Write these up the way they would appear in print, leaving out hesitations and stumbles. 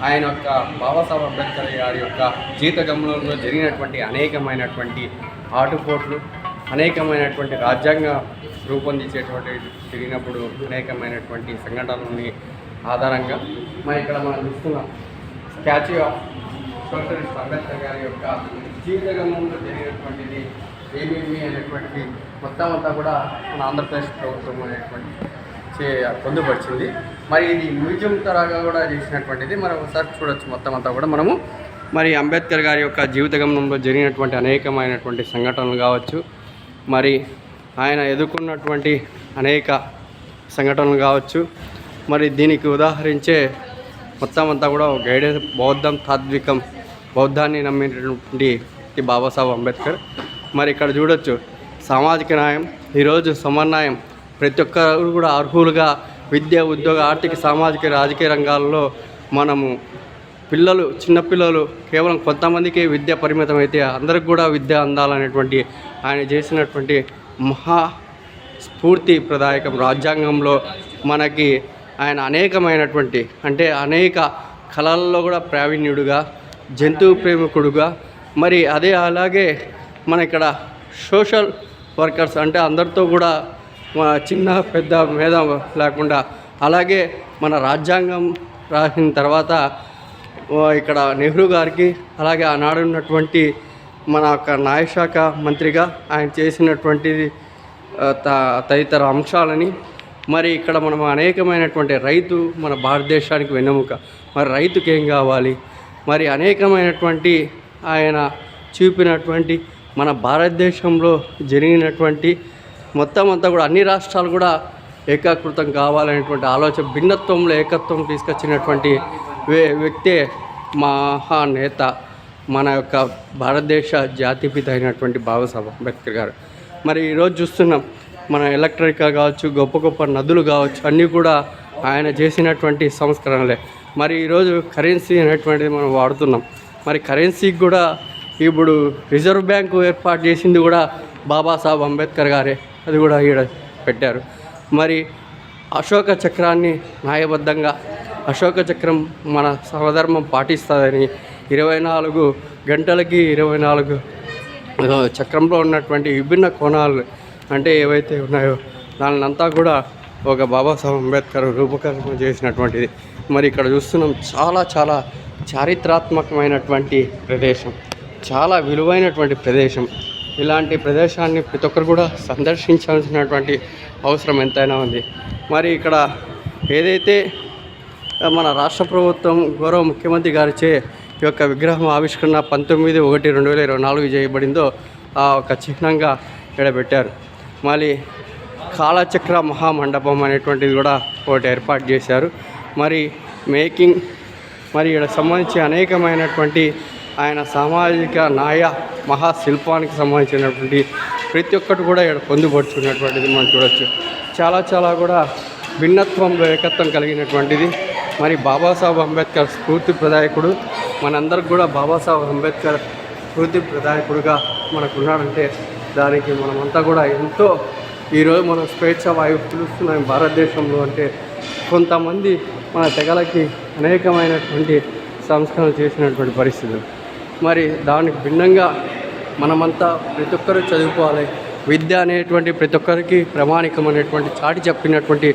ఆయన యొక్క బాబాసాహెబ్ అంబేద్కర్ గారి యొక్క జీవిత గమనంలో జరిగినటువంటి అనేకమైనటువంటి ఆటుపోట్లు, అనేకమైనటువంటి రాజ్యాంగ రూపొందించేటువంటి జరిగినప్పుడు అనేకమైనటువంటి సంఘటనలని ఆధారంగా మరి ఇక్కడ మనం చూస్తున్నాం స్టాచ్యూ ఆఫ్ సోషలిస్ట్ అంబేద్కర్ గారి యొక్క జీవిత గమనంలో జరిగినటువంటిది ఏమేమి అనేటువంటిది మొత్తం అంతా కూడా మన ఆంధ్రప్రదేశ్ ప్రభుత్వం అనేటువంటి పొందుపరిచింది. మరి ఇది మ్యూజియం తరగా కూడా చేసినటువంటిది మనం ఒకసారి చూడొచ్చు. మొత్తం అంతా కూడా మనము మరి అంబేద్కర్ గారి యొక్క జీవిత గమనంలో జరిగినటువంటి అనేకమైనటువంటి సంఘటనలు కావచ్చు, మరి ఆయన ఎదుర్కొన్నటువంటి అనేక సంఘటనలు కావచ్చు, మరి దీనికి ఉదాహరించే మొత్తం అంతా కూడా గైడెన్స్ బౌద్ధం, తాత్వికం, బౌద్ధాన్ని నమ్మినటువంటి బాబాసాహెబ్ అంబేద్కర్. మరి ఇక్కడ చూడొచ్చు సామాజిక న్యాయం, ఈరోజు సమన్వయం, ప్రతి ఒక్కరు కూడా అర్హులుగా విద్య, ఉద్యోగ, ఆర్థిక, సామాజిక, రాజకీయ రంగాల్లో మనము చిన్నపిల్లలు కేవలం కొంతమందికి విద్య పరిమితం అయితే అందరికి కూడా విద్య అందాలనేటువంటి ఆయన చేసినటువంటి మహా స్ఫూర్తి ప్రదాయకం. రాజ్యాంగంలో మనకి ఆయన అనేకమైనటువంటి అంటే అనేక కళల్లో కూడా ప్రావీణ్యుడుగా, జంతువు ప్రేమికుడుగా, మరి అలాగే మన ఇక్కడ సోషల్ వర్కర్స్ అంటే అందరితో కూడా చిన్న పెద్ద భేదం లేకుండా, అలాగే మన రాజ్యాంగం రాసిన తర్వాత ఇక్కడ నెహ్రూ గారికి, అలాగే ఆనాడు ఉన్నటువంటి మన యొక్క న్యాయశాఖ మంత్రిగా ఆయన చేసినటువంటిది తదితర అంశాలని, మరి ఇక్కడ మనం అనేకమైనటువంటి రైతు మన భారతదేశానికి వెన్నెముక, మరి రైతుకి ఏం కావాలి, మరి అనేకమైనటువంటి ఆయన చూపినటువంటి మన భారతదేశంలో జరిగినటువంటి మొత్తం అంతా కూడా అన్ని రాష్ట్రాలు కూడా ఏకాకృతం కావాలనేటువంటి ఆలోచన, భిన్నత్వంలో ఏకత్వం తీసుకొచ్చినటువంటి వ్యక్తే మహానేత, మన యొక్క భారతదేశ జాతిపిత అయినటువంటి బాబాసాహెబ్ అంబేద్కర్ గారు. మరి ఈరోజు చూస్తున్నాం మన ఎలక్ట్రికల్ కావచ్చు, గొప్ప గొప్ప నదులు కావచ్చు, అన్నీ కూడా ఆయన చేసినటువంటి సంస్కరణలే. మరి ఈరోజు కరెన్సీ అనేటువంటిది మనం వాడుతున్నాం. మరి కరెన్సీకి కూడా ఇప్పుడు రిజర్వ్ బ్యాంకు ఏర్పాటు చేసింది కూడా బాబాసాహెబ్ అంబేద్కర్ గారే, అది కూడా ఈడ పెట్టారు. మరి అశోక చక్రాన్ని న్యాయబద్ధంగా, అశోక చక్రం మన సహధర్మం పాటిస్తుందని 24 గంటలకి 24 చక్రంలో ఉన్నటువంటి విభిన్న కోణాలు అంటే ఏవైతే ఉన్నాయో దానినంతా కూడా ఒక బాబాసాహెబ్ అంబేద్కర్ రూపకల్పన చేసినటువంటిది. మరి ఇక్కడ చూస్తున్నాం చాలా చాలా చారిత్రాత్మకమైనటువంటి ప్రదేశం, చాలా విలువైనటువంటి ప్రదేశం. ఇలాంటి ప్రదేశాన్ని ప్రతి ఒక్కరు కూడా సందర్శించాల్సినటువంటి అవసరం ఎంతైనా ఉంది. మరి ఇక్కడ ఏదైతే మన రాష్ట్ర ప్రభుత్వం గౌరవ ముఖ్యమంత్రి గారిచే ఈ యొక్క విగ్రహం ఆవిష్కరణ 19/1/2024 చేయబడిందో ఆ ఒక చిహ్నంగా ఇక్కడ పెట్టారు. మళ్ళీ కాలచక్ర మహామండపం అనేటువంటిది కూడా ఒకటి ఏర్పాటు చేశారు. మరి మేకింగ్ మరి ఇక్కడ సంబంధించి అనేకమైనటువంటి ఆయన సామాజిక న్యాయ మహాశిల్పానికి సంబంధించినటువంటి ప్రతి ఒక్కటి కూడా ఇక్కడ పొందుపరుచుకున్నటువంటిది మనం చూడవచ్చు. చాలా చాలా కూడా భిన్నత్వంలో ఏకత్వం కలిగినటువంటిది. మరి బాబాసాహెబ్ అంబేద్కర్ స్ఫూర్తి ప్రదాయకుడు, మనందరికి కూడా బాబాసాహెబ్ అంబేద్కర్ స్ఫూర్తి ప్రదాయకుడుగా మనకున్నాడంటే దానికి మనమంతా కూడా ఎంతో ఈరోజు మనం స్వేచ్ఛ వాయువు పిలుస్తున్నాం భారతదేశంలో. అంటే కొంతమంది మన తెగలకి అనేకమైనటువంటి సంస్కరణలు చేసినటువంటి పరిస్థితులు. మరి దానికి భిన్నంగా మనమంతా ప్రతి ఒక్కరూ చదువుకోవాలి. విద్య అనేటువంటి ప్రతి ఒక్కరికి ప్రమాణికం అనేటువంటి చాటి చెప్పినటువంటి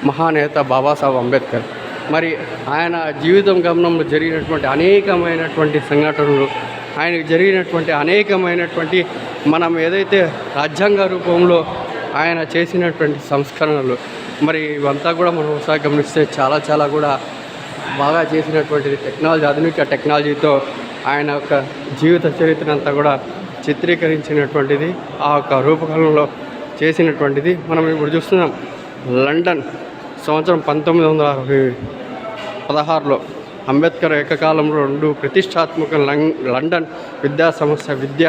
మహానేత బాబాసాహెబ్ అంబేద్కర్. మరి ఆయన జీవితం గమనంలో జరిగినటువంటి అనేకమైనటువంటి సంఘటనలు, ఆయనకు జరిగినటువంటి అనేకమైనటువంటి మనం ఏదైతే రాజ్యాంగ రూపంలో ఆయన చేసినటువంటి సంస్కరణలు, మరి ఇవంతా కూడా మనం ఒకసారి గమనిస్తే చాలా చాలా కూడా బాగా చేసినటువంటిది. టెక్నాలజీ, ఆధునిక టెక్నాలజీతో ఆయన యొక్క జీవిత చరిత్ర అంతా కూడా చిత్రీకరించినటువంటిది, ఆ యొక్క రూపకల్పనలో చేసినటువంటిది. మనం ఇప్పుడు చూస్తున్నాం లండన్ సంవత్సరం 1916లో అంబేద్కర్ ఏకకాలంలో 2 ప్రతిష్టాత్మక లండన్ విద్యా సంస్థ విద్య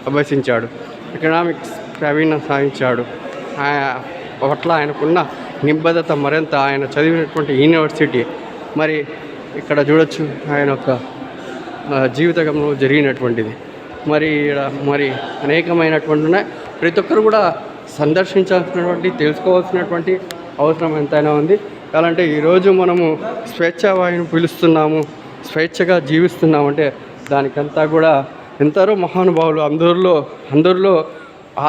అభ్యసించాడు. ఎకనామిక్స్ ప్రావీణ్యం సాధించాడు. పట్ల ఆయనకున్న నిబద్ధత మరింత ఆయన చదివినటువంటి యూనివర్సిటీ. మరి ఇక్కడ చూడొచ్చు ఆయన యొక్క జీవితంలో జరిగినటువంటిది. మరి అనేకమైనటువంటి ఉన్నాయి. ప్రతి ఒక్కరు కూడా సందర్శించాల్సినటువంటి, తెలుసుకోవాల్సినటువంటి అవసరం ఎంతైనా ఉంది. అలాంటి ఈరోజు మనము స్వేచ్ఛావాయువుని పిలుస్తున్నాము, స్వేచ్ఛగా జీవిస్తున్నామంటే దానికంతా కూడా ఎందరో మహానుభావులు అందరిలో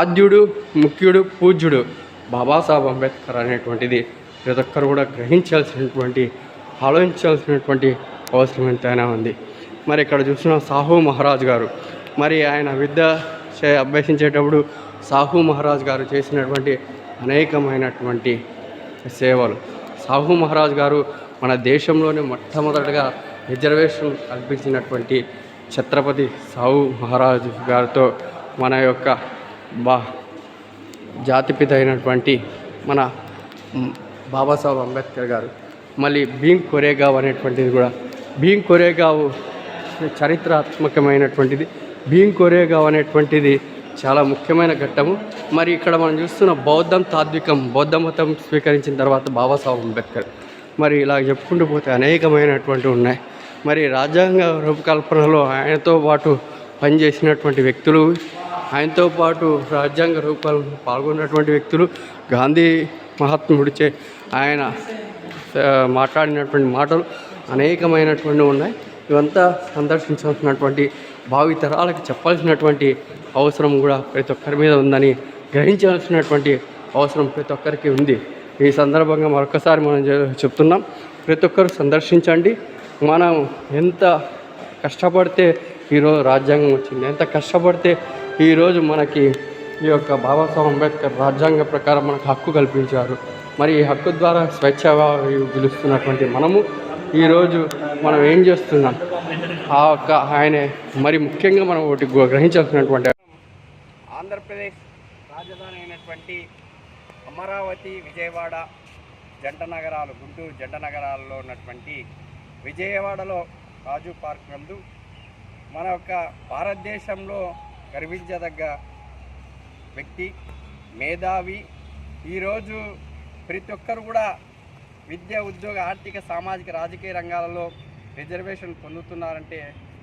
ఆద్యుడు, ముఖ్యుడు, పూజ్యుడు బాబాసాహెబ్ అంబేద్కర్ అనేటువంటిది ప్రతి ఒక్కరు కూడా గ్రహించాల్సినటువంటి, ఆలోచించాల్సినటువంటి అవసరం ఎంతైనా ఉంది. మరి ఇక్కడ చూసిన సాహు మహారాజ్ గారు, మరి ఆయన విద్య అభ్యసించేటప్పుడు సాహు మహారాజ్ గారు చేసినటువంటి అనేకమైనటువంటి సేవలు. సాహు మహారాజ్ గారు మన దేశంలోనే మొట్టమొదటిగా రిజర్వేషన్ కల్పించినటువంటి ఛత్రపతి సాహు మహారాజ్ గారితో మన యొక్క జాతిపిత అయినటువంటి మన బాబాసాహెబ్ అంబేద్కర్ గారు, మళ్ళీ భీమ్ కొరేగావ్ అనేటువంటిది కూడా, భీమ్ కొరేగావ్ చరిత్రాత్మకమైనటువంటిది. భీమ్ కొరేగావ్ అనేటువంటిది చాలా ముఖ్యమైన ఘట్టము. మరి ఇక్కడ మనం చూస్తున్న బౌద్ధ మతం స్వీకరించిన తర్వాత బాబాసాహెబ్ అంబేద్కర్, మరి ఇలా చెప్పుకుంటూ పోతే అనేకమైనటువంటివి ఉన్నాయి. మరి రాజ్యాంగ రూపకల్పనలో ఆయనతో పాటు పనిచేసినటువంటి వ్యక్తులు, ఆయనతో పాటు రాజ్యాంగ రూపకల్పనలో పాల్గొన్నటువంటి వ్యక్తులు, గాంధీ మహాత్ముడిచే ఆయన మాట్లాడినటువంటి మాటలు అనేకమైనటువంటి ఉన్నాయి. ఇవంతా సందర్శించాల్సినటువంటి, భావితరాలకు చెప్పాల్సినటువంటి అవసరం కూడా ప్రతి ఒక్కరి మీద ఉందని గ్రహించాల్సినటువంటి అవసరం ప్రతి ఒక్కరికి ఉంది. ఈ సందర్భంగా మరొకసారి మనం చెప్తున్నాం, ప్రతి ఒక్కరు సందర్శించండి. మనం ఎంత కష్టపడితే ఈరోజు రాజ్యాంగం వచ్చింది, ఎంత కష్టపడితే ఈరోజు మనకి ఈ యొక్క బాబాసాహెబ్ అంబేద్కర్ రాజ్యాంగ ప్రకారం మనకు హక్కు కల్పించారు. మరి ఈ హక్కు ద్వారా స్వేచ్ఛగా పిలుస్తున్నటువంటి మనము ఈరోజు మనం ఏం చేస్తున్నాం, ఆ యొక్క ఆయనే మరి ముఖ్యంగా మనం ఒకటి గ్రహించాల్సినటువంటి, ఆంధ్రప్రదేశ్ రాజధాని అయినటువంటి అమరావతి, విజయవాడ జంట నగరాలు, గుంటూరు జంట నగరాల్లో ఉన్నటువంటి విజయవాడలో రాజు పార్క్ నందు మన యొక్క భారతదేశంలో గర్వించదగ్గ వ్యక్తి, మేధావి, ఈరోజు ప్రతి ఒక్కరు కూడా విద్య, ఉద్యోగ, ఆర్థిక, సామాజిక, రాజకీయ రంగాలలో రిజర్వేషన్ పొందుతున్నారంటే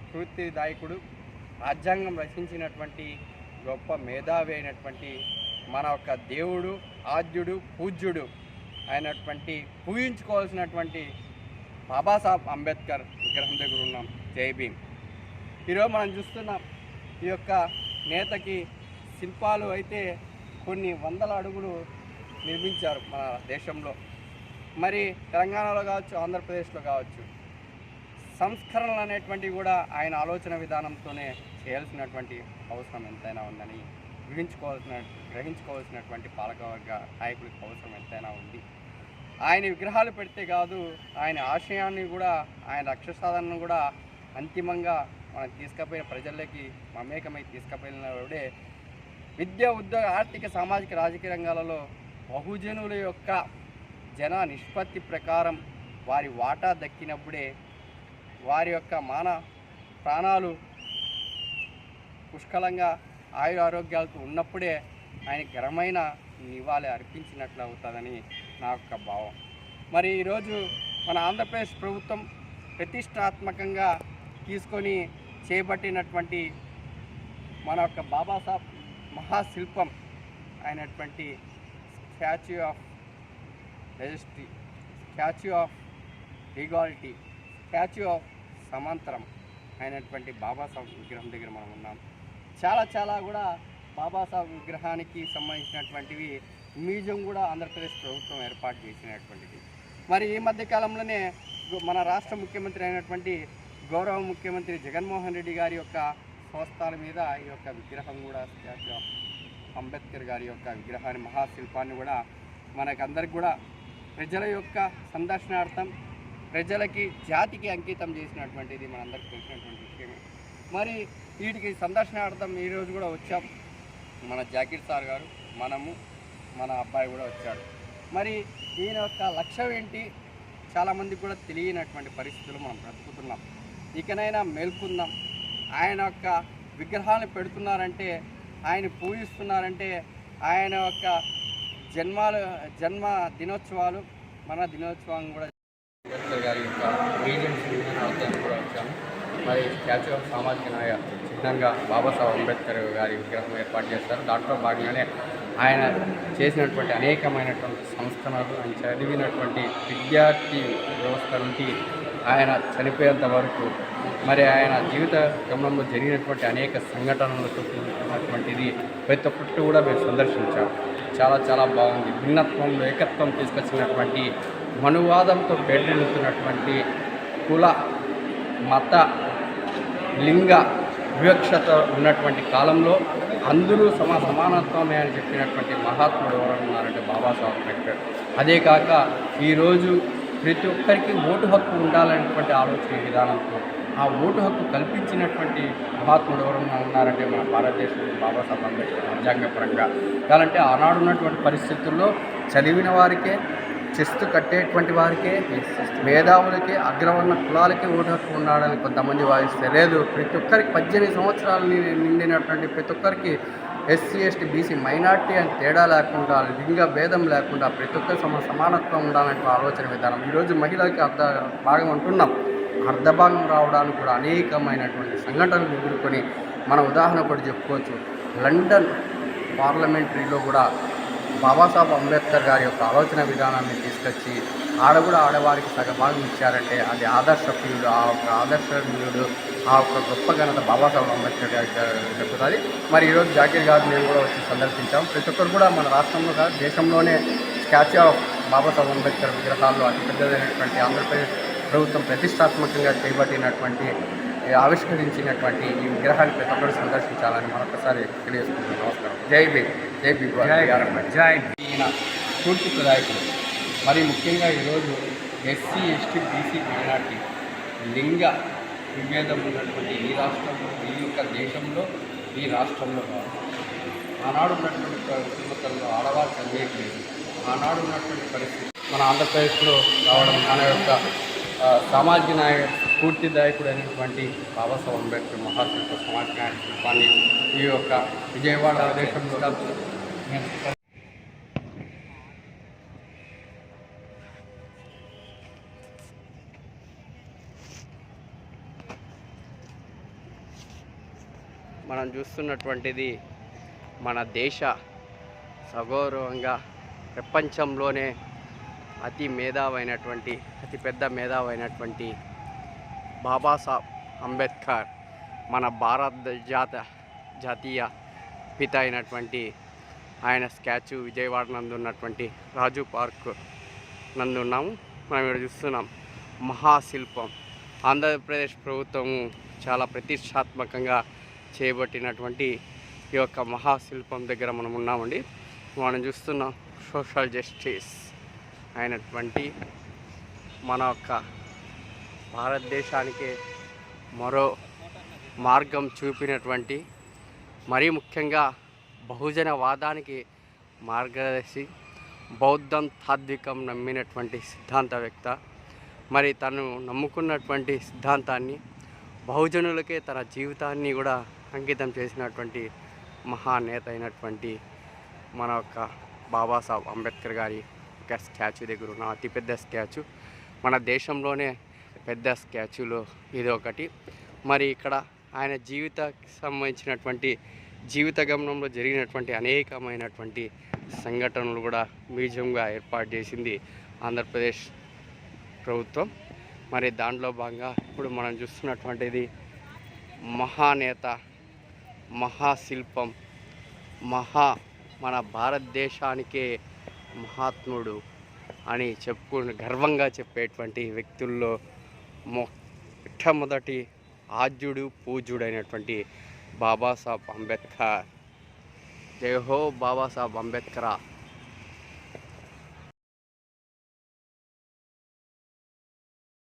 స్ఫూర్తిదాయకుడు, రాజ్యాంగం రచించినటువంటి గొప్ప మేధావి అయినటువంటి మన యొక్క దేవుడు, ఆద్యుడు, పూజ్యుడు అయినటువంటి పూజించుకోవాల్సినటువంటి బాబాసాహెబ్ అంబేద్కర్ విగ్రహం దగ్గర ఉన్నాం. జై భీమ్. ఈరోజు మనం చూస్తున్నాం, ఈ యొక్క నేతకి శిల్పాలు అయితే కొన్ని వందల అడుగులు నిర్మించారు మన దేశంలో. మరి తెలంగాణలో కావచ్చు, ఆంధ్రప్రదేశ్లో కావచ్చు, సంస్కరణలు అనేటువంటివి కూడా ఆయన ఆలోచన విధానంతోనే చేయాల్సినటువంటి అవసరం ఎంతైనా ఉందని గ్రహించుకోవాల్సినటువంటి పాలకవర్గ నాయకులకి అవసరం ఎంతైనా ఉంది. ఆయన విగ్రహాలు పెడితే కాదు, ఆయన ఆశయాన్ని కూడా, ఆయన లక్ష్య సాధనను కూడా అంతిమంగా మనం తీసుకుపోయిన ప్రజల్లోకి మమేకమై తీసుకుపోయినప్పుడే విద్య, ఉద్యోగ, ఆర్థిక, సామాజిక, రాజకీయ రంగాలలో బహుజనుల యొక్క జన నిష్పత్తి ప్రకారం వారి వాటా దక్కినప్పుడే, వారి యొక్క ప్రాణాలు పుష్కలంగా ఆరోగ్యాలతో ఉన్నప్పుడే ఆయన ఘనమైన నివాళి అర్పించినట్లు అవుతుందని నా యొక్క భావం. మరి ఈరోజు మన ఆంధ్రప్రదేశ్ ప్రభుత్వం ప్రతిష్టాత్మకంగా తీసుకొని చేపట్టినటువంటి మన యొక్క బాబాసాహెబ్ మహాశిల్పం అయినటువంటి statue of majesty, statue of equality, statue of సమాంతరం అయినటువంటి బాబాసాహెబ్ విగ్రహం దగ్గర మనం ఉన్నాం. చాలా కూడా బాబాసాహెబ్ విగ్రహానికి సంబంధించినటువంటివి మ్యూజియం కూడా ఆంధ్రప్రదేశ్ ప్రభుత్వం ఏర్పాటు చేసినటువంటిది. మరి ఈ మధ్యకాలంలోనే మన రాష్ట్ర ముఖ్యమంత్రి అయినటువంటి గౌరవ ముఖ్యమంత్రి జగన్మోహన్ రెడ్డి గారి యొక్క సంస్థల మీద ఈ యొక్క విగ్రహం కూడా, స్టాచ్యూ ఆఫ్ అంబేద్కర్ గారి యొక్క విగ్రహాన్ని, మహాశిల్పాన్ని కూడా మనకందరికి కూడా ప్రజల యొక్క సందర్శనార్థం, ప్రజలకి, జాతికి అంకితం చేసినటువంటిది మనందరికీ తెలిసినటువంటి విషయమే. మరి వీటికి సందర్శనార్థం ఈరోజు కూడా వచ్చాం. మన జాకీర్ సార్ గారు, మనము, మన అబ్బాయి కూడా వచ్చాడు. మరి ఈయన యొక్క లక్ష్యం ఏంటి చాలామందికి కూడా తెలియనటువంటి పరిస్థితులు మనం బ్రతుకుతున్నాం. ఇకనైనా మేల్కొందాం. ఆయన యొక్క విగ్రహాలను పెడుతున్నారంటే, ఆయన పూజిస్తున్నారంటే, ఆయన యొక్క జన్మ దినోత్సవాలు, మన దినోత్సవం కూడా అంబేద్కర్ గారి యొక్క మ్యూజియం కూడా వచ్చాము. మరి స్టాచ్యూ ఆఫ్ సామాజిక న్యాయ చిహ్నంగా బాబాసాహెబ్ అంబేద్కర్ గారి విగ్రహం ఏర్పాటు చేస్తారు. దాంట్లో భాగంగానే ఆయన చేసినటువంటి అనేకమైనటువంటి సంస్కరణలు, ఆయన చదివినటువంటి విద్యార్థి వ్యవస్థ నుండి ఆయన చనిపోయేంత వరకు మరి ఆయన జీవిత గమనంలో జరిగినటువంటి అనేక సంఘటనలతో కూడినటువంటిది ప్రతి ఒక్కటి కూడా మేము సందర్శించాం. చాలా చాలా బాగుంది. భిన్నత్వంలో ఏకత్వం తీసుకొచ్చినటువంటి మనువాదంతో పేటెలుతున్నటువంటి కుల మత లింగ వివక్షత ఉన్నటువంటి కాలంలో అందరూ సమానత్వమే అని చెప్పినటువంటి మహాత్ముడు ఎవరు ఉన్నారంటే బాబాసాహెబ్ అంబేద్కర్. అదే కాక ఈరోజు ప్రతి ఒక్కరికి ఓటు హక్కు ఉండాలనేటువంటి ఆలోచన విధానంతో ఆ ఓటు హక్కు కల్పించినటువంటి మహాత్ముడు ఎవరు ఉన్నారంటే మన భారతదేశంలో బాబాసాహెబ్ అంబేద్కర్. రాజ్యాంగపరంగా కావాలంటే ఆనాడు ఉన్నటువంటి పరిస్థితుల్లో చదివిన వారికే, చెస్తు కట్టేటువంటి వారికే, మేధావులకి, అగ్రవర్ణ కులాలకి ఓటు హక్కు ఉన్నాడని కొంతమంది వాదిస్తే లేదు. ప్రతి ఒక్కరికి 18 సంవత్సరాలు నిండినటువంటి ప్రతి ఒక్కరికి ఎస్సీ, ఎస్టీ, బీసీ, మైనార్టీ అని తేడా లేకుండా, లింగ భేదం లేకుండా ప్రతి ఒక్కరి సమానత్వం ఉండాలంటే ఆలోచన విధానం. ఈరోజు మహిళలకి భాగం అంటున్నాం. అర్ధభాగం రావడానికి కూడా అనేకమైనటువంటి సంఘటనలు ఎదుర్కొని మన ఉదాహరణ కూడా చెప్పుకోవచ్చు. లండన్ పార్లమెంటరీలో కూడా బాబాసాహెబ్ అంబేద్కర్ గారి యొక్క ఆలోచన విధానాన్ని తీసుకొచ్చి కూడా ఆడవారికి సగభాగం ఇచ్చారంటే అది ఆదర్శప్రియుడు. ఆ యొక్క ఆదర్శప్రియుడు, ఆ యొక్క గొప్ప ఘనత బాబాసాహెబ్ అంబేద్కర్ గారికి చెప్తుంది. మరి ఈరోజు జాకీర్ గారు మేము కూడా వచ్చి సందర్శించాం. ప్రతి ఒక్కరు కూడా మన రాష్ట్రంలో కాదు దేశంలోనే స్టాచ్యూ ఆఫ్ బాబాసాహెబ్ అంబేద్కర్ విగ్రహాల్లో అతిపెద్దదైనటువంటి ఆంధ్రప్రదేశ్ ప్రభుత్వం ప్రతిష్టాత్మకంగా చేపట్టినటువంటి ఆవిష్కరించినటువంటి ఈ విగ్రహాన్ని ప్రతి ఒక్కరు సందర్శించాలని మరొకసారి తెలియజేసుకుంటున్నాను. నమస్కారం. జై భీమ్. జై భీమ్. జై ఈయన స్ఫూర్తి ప్రదాయకులు. మరి ముఖ్యంగా ఈరోజు ఎస్సీ, ఎస్టీ, బీసీ, మైనార్టీ లింగ విభేదం ఉన్నటువంటి ఈ రాష్ట్రంలో, ఈ యొక్క దేశంలో, ఈ రాష్ట్రంలో ఆనాడు ఉన్నటువంటి కుటుంబంలో ఆడవారు చదివేయలేదు. ఆనాడు ఉన్నటువంటి పరిస్థితి మన ఆంధ్రప్రదేశ్లో రావడం మన యొక్క సామాజిక స్ఫూర్తిదాయకుడు అయినటువంటి బాబాసాహెబ్ అంబేద్కర్ మహాశిల్ప సామాజిక న్యాయ శిల్పాన్ని ఈ యొక్క విజయవాడ దేశంలో మనం చూస్తున్నటువంటిది మన దేశ సగౌరవంగా ప్రపంచంలోనే అతిపెద్ద మేధావైనటువంటి బాబాసాహెబ్ అంబేద్కర్ మన భారత జాతీయ పిత అయినటువంటి ఆయన స్టాచ్యూ విజయవాడ నందు ఉన్నటువంటి రాజు పార్క్ నందు ఉన్నాము. మనం ఇక్కడ చూస్తున్నాం మహాశిల్పం. ఆంధ్రప్రదేశ్ ప్రభుత్వము చాలా ప్రతిష్టాత్మకంగా చేపట్టినటువంటి ఈ యొక్క మహాశిల్పం దగ్గర మనం ఉన్నామండి. మనం చూస్తున్నాం సోషల్ జస్టిస్ అయినటువంటి మన యొక్క భారతదేశానికి మరో మార్గం చూపినటువంటి, మరీ ముఖ్యంగా బహుజనవాదానికి మార్గదర్శి, బౌద్ధం తాత్వికం నమ్మినటువంటి సిద్ధాంతవేత్త. మరి తను నమ్ముకున్నటువంటి సిద్ధాంతాన్ని బహుజనులకే తన జీవితాన్ని కూడా అంకితం చేసినటువంటి మహానేత అయినటువంటి మన యొక్క బాబాసాహెబ్ అంబేద్కర్ గారి ఒక స్టాచ్యూ దగ్గర ఉన్న అతిపెద్ద స్టాచ్యూ, మన దేశంలోనే పెద్ద స్టాచ్యూలో ఇది ఒకటి. మరి ఇక్కడ ఆయన జీవితానికి సంబంధించినటువంటి జీవిత గమనంలో జరిగినటువంటి అనేకమైనటువంటి సంఘటనలు కూడా మ్యూజియంగా ఏర్పాటు చేసింది ఆంధ్రప్రదేశ్ ప్రభుత్వం. మరి దాంట్లో భాగంగా ఇప్పుడు మనం చూస్తున్నటువంటిది మహానేత, మహాశిల్పం, మన భారతదేశానికే మహాత్ముడు అని గర్వంగా చెప్పేటువంటి వ్యక్తుల్లో మొట్టమొదటి ఆద్యుడు, పూజ్యుడైనటువంటి బాబాసాహెబ్ అంబేద్కర్. జై హో బాబాసాహెబ్ అంబేద్కర్.